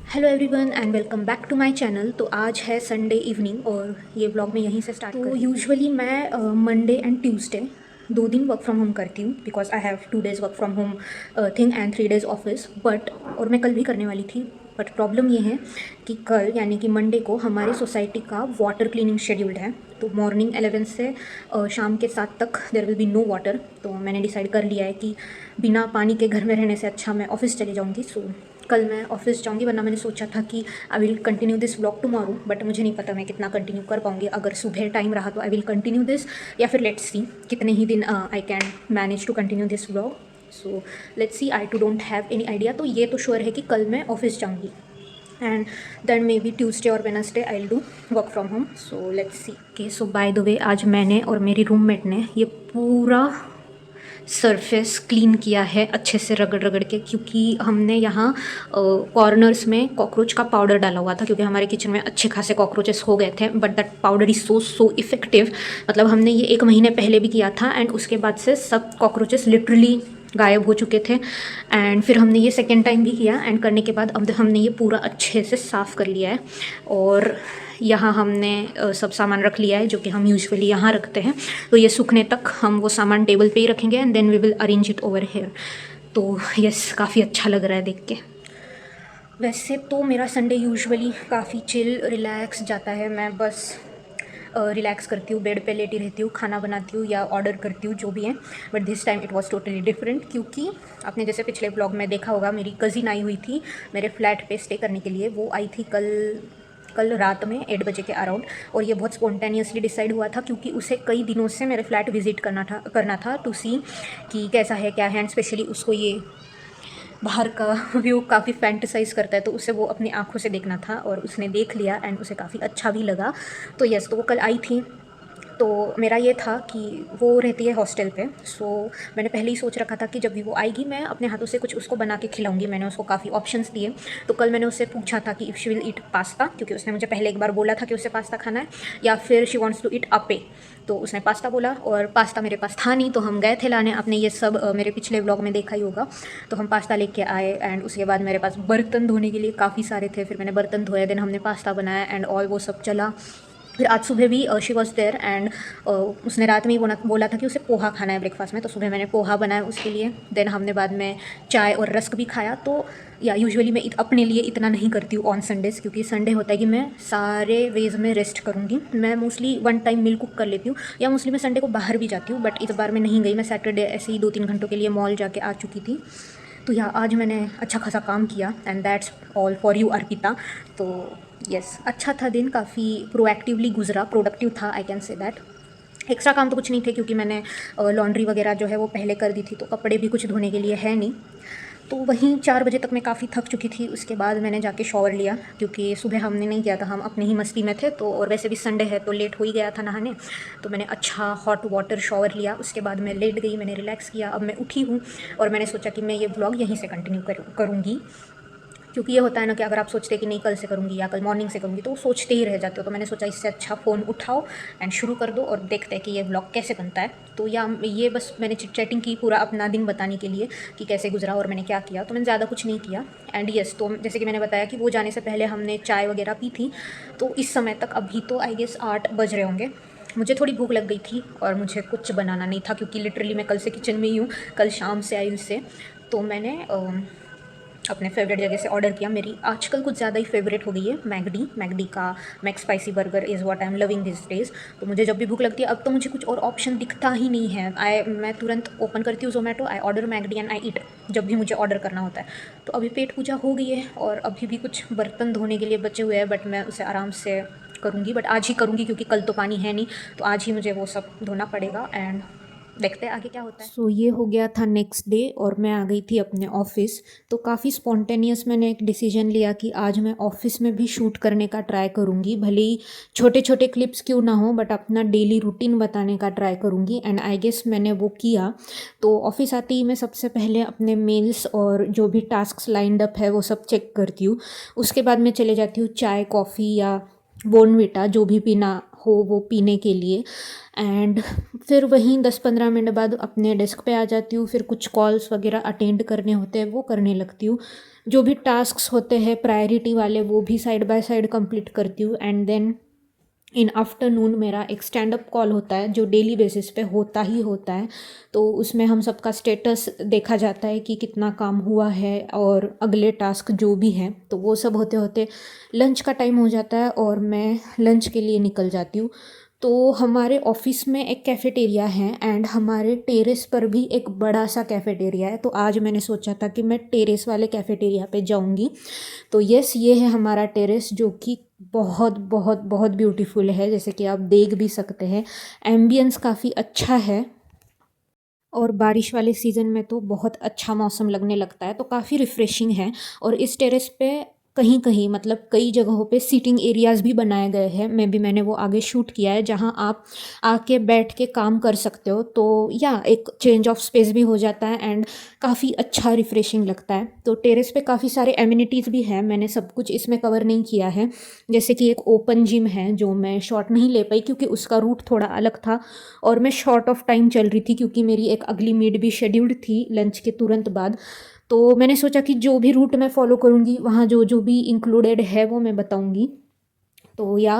Hello everyone and welcome back to my channel. तो आज है संडे इवनिंग और ये व्लॉग मैं यहीं से स्टार्ट तो यूजुअली मैं मंडे एंड ट्यूसडे 2 दिन वर्क फ्रॉम होम करती हूँ because I have 2 days work from home thing and 3 days office but और मैं कल भी करने वाली थी। बट प्रॉब्लम ये है कि कल यानी कि मंडे को हमारी सोसाइटी का वाटर क्लीनिंग शेड्यूल्ड है। तो मॉर्निंग 11 से शाम के 7 तक there will be no water. तो मैंने डिसाइड कर लिया है कि बिना पानी के घर में रहने से अच्छा मैं ऑफिस चली जाऊँगी। सो कल मैं ऑफिस जाऊँगी, वरना मैंने सोचा था कि I will continue this vlog tomorrow, but मुझे नहीं पता मैं कितना कंटिन्यू कर पाऊँगी। अगर सुबह टाइम रहा तो आई विल कंटिन्यू दिस, या फिर लेट्स सी कितने ही दिन I can manage to continue this vlog. So let's see, I too don't have any idea. तो ये तो श्योर है कि कल मैं ऑफिस जाऊँगी and then maybe Tuesday और Wednesday I will do work from home. So let's see. Okay, so by the way आज मैंने और मेरी रूममेट ने ये पूरा सरफेस क्लीन किया है अच्छे से रगड़ रगड़ के, क्योंकि हमने यहाँ कॉर्नर्स में कॉकरोच का पाउडर डाला हुआ था क्योंकि हमारे किचन में अच्छे खासे कॉकरोचेस हो गए थे। But that powder is so effective. मतलब हमने ये 1 महीने पहले भी किया था एंड उसके बाद से सब कॉकरोचेस लिटरली गायब हो चुके थे। एंड फिर हमने ये सेकेंड टाइम भी किया एंड करने के बाद अब हमने ये पूरा अच्छे से साफ़ कर लिया है। और यहाँ हमने सब सामान रख लिया है जो कि हम यूजुअली यहाँ रखते हैं। तो ये सूखने तक हम वो सामान टेबल पे ही रखेंगे and then we will arrange it over here. तो यस, काफ़ी अच्छा लग रहा है देख के। वैसे तो मेरा संडे यूजुअली काफ़ी चिल रिलैक्स जाता है। मैं बस रिलैक्स करती हूँ, बेड पे लेटी रहती हूँ, खाना बनाती हूँ या ऑर्डर करती हूँ, जो भी है। But this time it was totally different, क्योंकि आपने जैसे पिछले ब्लॉग में देखा होगा मेरी कज़िन आई हुई थी मेरे फ्लैट पे स्टे करने के लिए। वो आई थी कल कल रात में 8 बजे के अराउंड। और ये बहुत स्पॉन्टेनियसली डिसाइड हुआ था क्योंकि उसे कई दिनों से मेरे फ्लैट विज़िट करना था टू सी कि कैसा है क्या है। एंड स्पेशली उसको ये बाहर का व्यू काफ़ी फैंटिसाइज़ करता है, तो उसे वो अपनी आँखों से देखना था और उसने देख लिया एंड उसे काफ़ी अच्छा भी लगा। तो यस, तो वो कल आई थी। तो मेरा ये था कि वो रहती है हॉस्टल पे। सो मैंने पहले ही सोच रखा था कि जब भी वो आएगी मैं अपने हाथों से कुछ उसको बना के खिलाऊंगी। मैंने उसको काफ़ी ऑप्शंस दिए। तो कल मैंने उससे पूछा था कि if she will eat pasta, क्योंकि उसने मुझे पहले एक बार बोला था कि उसे पास्ता खाना है, या फिर शी वॉन्ट्स टू ईट अपे। तो उसने पास्ता बोला और पास्ता मेरे पास था नहीं, तो हम गए थे लाने। आपने ये सब मेरे पिछले व्लॉग में देखा ही होगा। तो हम पास्ता लेके आए एंड उसके बाद मेरे पास बर्तन धोने के लिए काफ़ी सारे थे। फिर मैंने बर्तन धोए, देन हमने पास्ता बनाया एंड ऑल वो सब चला। फिर आज सुबह भी शी वॉज देयर एंड उसने रात में ही बोला था कि उसे पोहा खाना है ब्रेकफास्ट में। तो सुबह मैंने पोहा बनाया उसके लिए। देन हमने बाद में चाय और रस्क भी खाया। तो या यूजुअली मैं अपने लिए इतना नहीं करती हूँ ऑन संडेज़, क्योंकि संडे होता है कि मैं सारे वेज में रेस्ट करूँगी। मैं मोस्टली 1 टाइम मील कुक कर लेती हूँ, या मोस्टली मैं संडे को बाहर भी जाती हूँ। बट इस बार मैं नहीं गई। मैं सैटरडे ऐसे ही 2-3 घंटों के लिए मॉल जाके आ चुकी थी। तो या आज मैंने अच्छा खासा काम किया and that's all for you Arpita. तो यस, अच्छा था दिन, काफ़ी प्रोएक्टिवली गुजरा, प्रोडक्टिव था, I can say that. Extra काम तो कुछ नहीं थे क्योंकि मैंने लॉन्ड्री वगैरह जो है वो पहले कर दी थी, तो कपड़े भी कुछ धोने के लिए है नहीं। तो वहीं 4 बजे तक मैं काफ़ी थक चुकी थी। उसके बाद मैंने जाके शॉवर लिया क्योंकि सुबह हमने नहीं किया था, हम अपनी ही मस्ती में थे। तो और वैसे भी संडे है तो लेट हो ही गया था नहाने। तो मैंने अच्छा हॉट वाटर शॉवर लिया, उसके बाद मैं लेट गई, मैंने रिलैक्स किया। अब मैं उठी हूँ और मैंने सोचा कि मैं ये व्लॉग यहीं से कंटिन्यू करूँगी। क्योंकि ये होता है ना कि अगर आप सोचते हैं कि नहीं कल से करूँगी या कल मॉर्निंग से करूँगी, तो सोचते ही रह जाते हो। तो मैंने सोचा इससे अच्छा फ़ोन उठाओ एंड शुरू कर दो और देखते हैं कि ये व्लॉग कैसे बनता है। तो या ये बस मैंने चिट चैटिंग की पूरा अपना दिन बताने के लिए कि कैसे गुजरा और मैंने क्या किया। तो मैंने ज़्यादा कुछ नहीं किया। एंड यस, तो जैसे कि मैंने बताया कि वो जाने से पहले हमने चाय वगैरह पी थी। तो इस समय तक अभी तो आई गेस 8 बज रहे होंगे। मुझे थोड़ी भूख लग गई थी और मुझे कुछ बनाना नहीं था क्योंकि लिटरली मैं कल से किचन में ही हूँ, कल शाम से आई उससे। तो मैंने अपने फेवरेट जगह से ऑर्डर किया। मेरी आजकल कुछ ज़्यादा ही फेवरेट हो गई है मैकडी का McSpicy burger is what I am loving this days. तो मुझे जब भी भूख लगती है, अब तो मुझे कुछ और ऑप्शन दिखता ही नहीं है। मैं तुरंत ओपन करती हूँ Zomato, I order McD and I eat, जब भी मुझे ऑर्डर करना होता है। तो अभी पेट पूजा हो गई है और अभी भी कुछ बर्तन धोने के लिए बचे हुए हैं, बट मैं उसे आराम से करूँगी। बट आज ही करूँगी क्योंकि कल तो पानी है नहीं, तो आज ही मुझे वो सब धोना पड़ेगा एंड देखते हैं आगे क्या होता है। सो ये हो गया था नेक्स्ट डे और मैं आ गई थी अपने ऑफिस। तो काफ़ी स्पॉन्टेनियस मैंने एक डिसीजन लिया कि आज मैं ऑफिस में भी शूट करने का ट्राई करूँगी। भले ही छोटे छोटे क्लिप्स क्यों ना हो, बट अपना डेली रूटीन बताने का ट्राई करूँगी। एंड आई गेस मैंने वो किया। तो ऑफिस आते ही मैं सबसे पहले अपने मेल्स और जो भी टास्क लाइंड अप है वो सब चेक करती हूँ। उसके बाद मैं चले जाती हूँ चाय कॉफ़ी या बॉर्नविटा जो भी पीना हो वो पीने के लिए। एंड फिर वहीं 10-15 मिनट बाद अपने डेस्क पे आ जाती हूँ। फिर कुछ कॉल्स वगैरह अटेंड करने होते हैं वो करने लगती हूँ। जो भी टास्क्स होते हैं प्रायोरिटी वाले वो भी साइड बाय साइड कंप्लीट करती हूँ। एंड देन इन आफ्टरनून मेरा एक स्टैंड अप कॉल होता है जो डेली बेसिस पे होता ही होता है। तो उसमें हम सबका स्टेटस देखा जाता है कि कितना काम हुआ है और अगले टास्क जो भी हैं। तो वो सब होते होते लंच का टाइम हो जाता है और मैं लंच के लिए निकल जाती हूँ। तो हमारे ऑफिस में एक कैफ़ेटेरिया है एंड हमारे टेरेस पर भी एक बड़ा सा कैफ़ेटेरिया है। तो आज मैंने सोचा था कि मैं टेरेस वाले कैफ़ेटेरिया पे जाऊँगी। तो यस, ये है हमारा टेरेस जो कि बहुत बहुत बहुत ब्यूटीफुल है, जैसे कि आप देख भी सकते हैं। एम्बियंस काफ़ी अच्छा है और बारिश वाले सीज़न में तो बहुत अच्छा मौसम लगने लगता है, तो काफ़ी रिफ़्रेशिंग है। और इस टेरेस पे कहीं कहीं मतलब कई जगहों पे सीटिंग एरियाज़ भी बनाए गए हैं। मैंने वो आगे शूट किया है जहाँ आप आके बैठ के काम कर सकते हो। तो या एक चेंज ऑफ स्पेस भी हो जाता है एंड काफ़ी अच्छा रिफ़्रेशिंग लगता है। तो टेरेस पे काफ़ी सारे एमिनिटीज़ भी हैं, मैंने सब कुछ इसमें कवर नहीं किया है। जैसे कि एक ओपन जिम है जो मैं शॉट नहीं ले पाई क्योंकि उसका रूट थोड़ा अलग था और मैं शॉर्ट ऑफ टाइम चल रही थी क्योंकि मेरी एक अगली मीट भी शेड्यूल्ड थी लंच के तुरंत बाद। तो मैंने सोचा कि जो भी रूट मैं फॉलो करूँगी वहाँ जो जो भी इंक्लूडेड है वो मैं बताऊँगी। तो या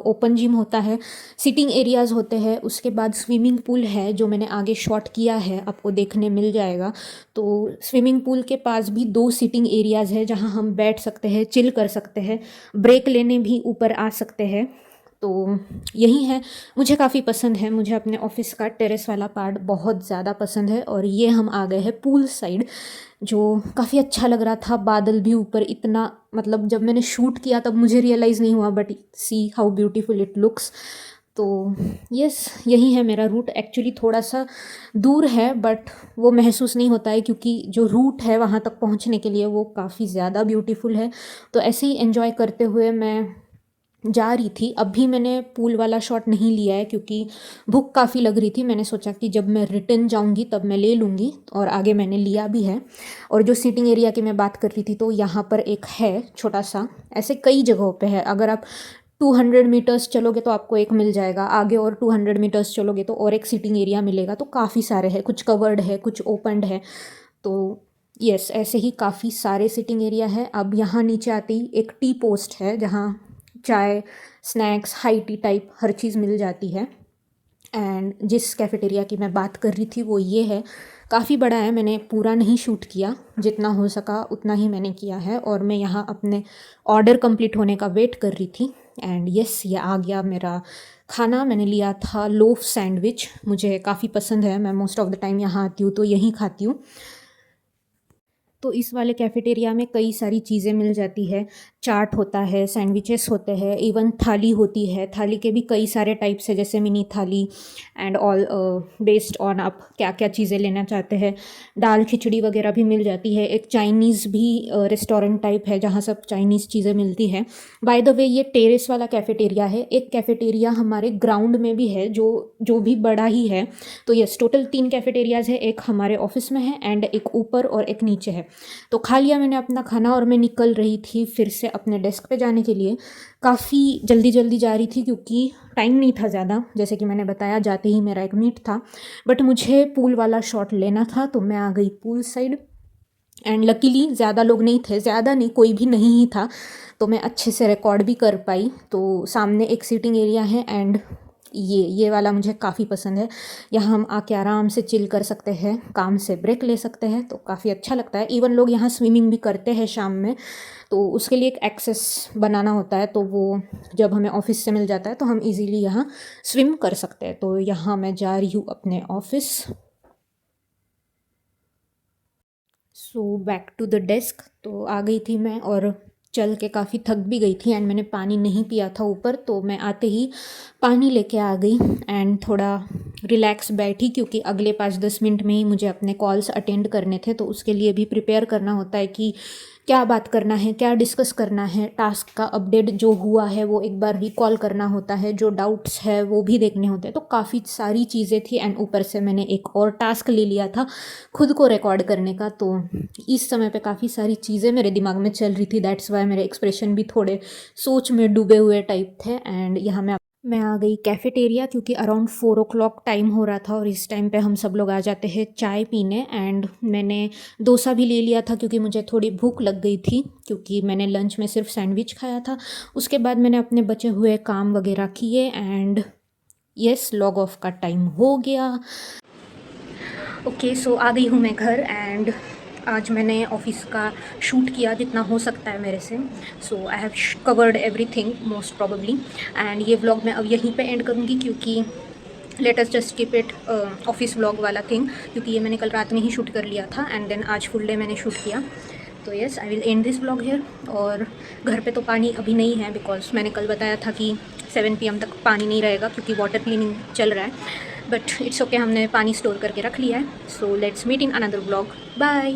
ओपन जिम होता है, सिटिंग एरियाज़ होते हैं, उसके बाद स्विमिंग पूल है जो मैंने आगे शॉट किया है, आपको देखने मिल जाएगा। तो स्विमिंग पूल के पास भी 2 सिटिंग एरियाज़ है जहाँ हम बैठ सकते हैं, चिल कर सकते हैं, ब्रेक लेने भी ऊपर आ सकते हैं। तो यही है, मुझे काफ़ी पसंद है, मुझे अपने ऑफिस का टेरेस वाला पार्ट बहुत ज़्यादा पसंद है। और ये हम आ गए हैं पूल साइड जो काफ़ी अच्छा लग रहा था, बादल भी ऊपर इतना, मतलब जब मैंने शूट किया तब मुझे रियलाइज़ नहीं हुआ, but see how beautiful it looks. तो यस, यही है मेरा रूट। एक्चुअली थोड़ा सा दूर है बट वो महसूस नहीं होता है क्योंकि जो रूट है वहाँ तक पहुँचने के लिए वो काफ़ी ज़्यादा ब्यूटीफुल है। तो ऐसे ही एन्जॉय करते हुए मैं जा रही थी। अभी मैंने पूल वाला शॉट नहीं लिया है क्योंकि भूख काफ़ी लग रही थी। मैंने सोचा कि जब मैं रिटर्न जाऊंगी तब मैं ले लूँगी, और आगे मैंने लिया भी है। और जो सीटिंग एरिया की मैं बात कर रही थी तो यहाँ पर एक है छोटा सा, ऐसे कई जगहों पे है। अगर आप 200 मीटर्स चलोगे तो आपको एक मिल जाएगा, आगे और 200 मीटर्स चलोगे तो और एक सीटिंग एरिया मिलेगा। तो काफ़ी सारे हैं, कुछ कवर्ड है, कुछ ओपनड है। तो यस, ऐसे ही काफ़ी सारे सिटिंग एरिया है। अब यहाँ नीचे आते ही एक टी पोस्ट है जहाँ चाय, स्नैक्स, हाई टी टाइप हर चीज़ मिल जाती है। एंड जिस कैफ़ेटेरिया की मैं बात कर रही थी वो ये है, काफ़ी बड़ा है, मैंने पूरा नहीं शूट किया, जितना हो सका उतना ही मैंने किया है। और मैं यहाँ अपने ऑर्डर कंप्लीट होने का वेट कर रही थी। एंड यस, ये आ गया मेरा खाना। मैंने लिया था लोफ सैंडविच, मुझे काफ़ी पसंद है, मैं मोस्ट ऑफ द टाइम यहाँ आती हूँ तो यहीं खाती हूँ। तो इस वाले कैफ़ेटेरिया में कई सारी चीज़ें मिल जाती है, चाट होता है, सैंडविचेस होते हैं, इवन थाली होती है। थाली के भी कई सारे टाइप्स है, जैसे मिनी थाली एंड ऑल, बेस्ड ऑन आप क्या क्या चीज़ें लेना चाहते हैं। दाल खिचड़ी वगैरह भी मिल जाती है। एक चाइनीज़ भी रेस्टोरेंट टाइप है जहाँ सब चाइनीज़ चीज़ें मिलती हैं। बाय द वे, ये टेरेस वाला कैफ़ेटेरिया है। एक कैफ़ेटेरिया हमारे ग्राउंड में भी है जो जो भी बड़ा ही है। तो यस, टोटल 3 कैफ़ेटेरियाज़ है, एक हमारे ऑफिस में है एंड एक ऊपर और एक नीचे है। तो खा लिया मैंने अपना खाना और मैं निकल रही थी फिर से अपने डेस्क पे जाने के लिए। काफ़ी जल्दी जल्दी जा रही थी क्योंकि टाइम नहीं था ज़्यादा, जैसे कि मैंने बताया जाते ही मेरा एक मीट था। बट मुझे पूल वाला शॉट लेना था तो मैं आ गई पूल साइड। एंड लकीली ज़्यादा लोग नहीं थे, ज़्यादा नहीं, कोई भी नहीं ही था, तो मैं अच्छे से रिकॉर्ड भी कर पाई। तो सामने एक सीटिंग एरिया है एंड ये वाला मुझे काफ़ी पसंद है। यहाँ हम आके आराम से चिल कर सकते हैं, काम से ब्रेक ले सकते हैं, तो काफ़ी अच्छा लगता है। इवन लोग यहाँ स्विमिंग भी करते हैं शाम में, तो उसके लिए एक एक्सेस बनाना होता है, तो वो जब हमें ऑफिस से मिल जाता है तो हम इजीली यहाँ स्विम कर सकते हैं। तो यहाँ मैं जा रही हूँ अपने office. So back to the desk. तो आ गई थी मैं और चल के काफ़ी थक भी गई थी एंड मैंने पानी नहीं पिया था ऊपर, तो मैं आते ही पानी लेके आ गई एंड थोड़ा रिलैक्स बैठी क्योंकि अगले 5-10 मिनट में ही मुझे अपने कॉल्स अटेंड करने थे। तो उसके लिए भी प्रिपेयर करना होता है कि क्या बात करना है, क्या डिस्कस करना है, टास्क का अपडेट जो हुआ है वो एक बार रिकॉल करना होता है, जो डाउट्स है वो भी देखने होते हैं। तो काफ़ी सारी चीज़ें थी एंड ऊपर से मैंने एक और टास्क ले लिया था खुद को रिकॉर्ड करने का। तो इस समय पे काफ़ी सारी चीज़ें मेरे दिमाग में चल रही थी, दैट्स वाई मेरे एक्सप्रेशन भी थोड़े सोच में डूबे हुए टाइप थे। एंड यहाँ मैं मैं आ गई कैफ़ेटेरिया क्योंकि अराउंड 4 o'clock टाइम हो रहा था और इस टाइम पे हम सब लोग आ जाते हैं चाय पीने। एंड मैंने डोसा भी ले लिया था क्योंकि मुझे थोड़ी भूख लग गई थी, क्योंकि मैंने लंच में सिर्फ सैंडविच खाया था। उसके बाद मैंने अपने बचे हुए काम वगैरह किए एंड यस, लॉग ऑफ का टाइम हो गया। ओके सो आ गई हूँ मैं घर एंड आज मैंने ऑफिस का शूट किया जितना हो सकता है मेरे से। So I have covered everything most probably and ये व्लॉग मैं अब यहीं पे एंड करूँगी क्योंकि let us just keep it office vlog वाला थिंग, क्योंकि ये मैंने कल रात में ही शूट कर लिया था एंड देन आज फुल डे मैंने शूट किया। तो yes, I will end this vlog here. और घर पे तो पानी अभी नहीं है बिकॉज मैंने कल बताया था कि 7 PM तक पानी नहीं रहेगा क्योंकि वाटर क्लीनिंग चल रहा है। बट इट्स ओके, हमने पानी स्टोर करके रख लिया है। So let's meet in another vlog. Bye.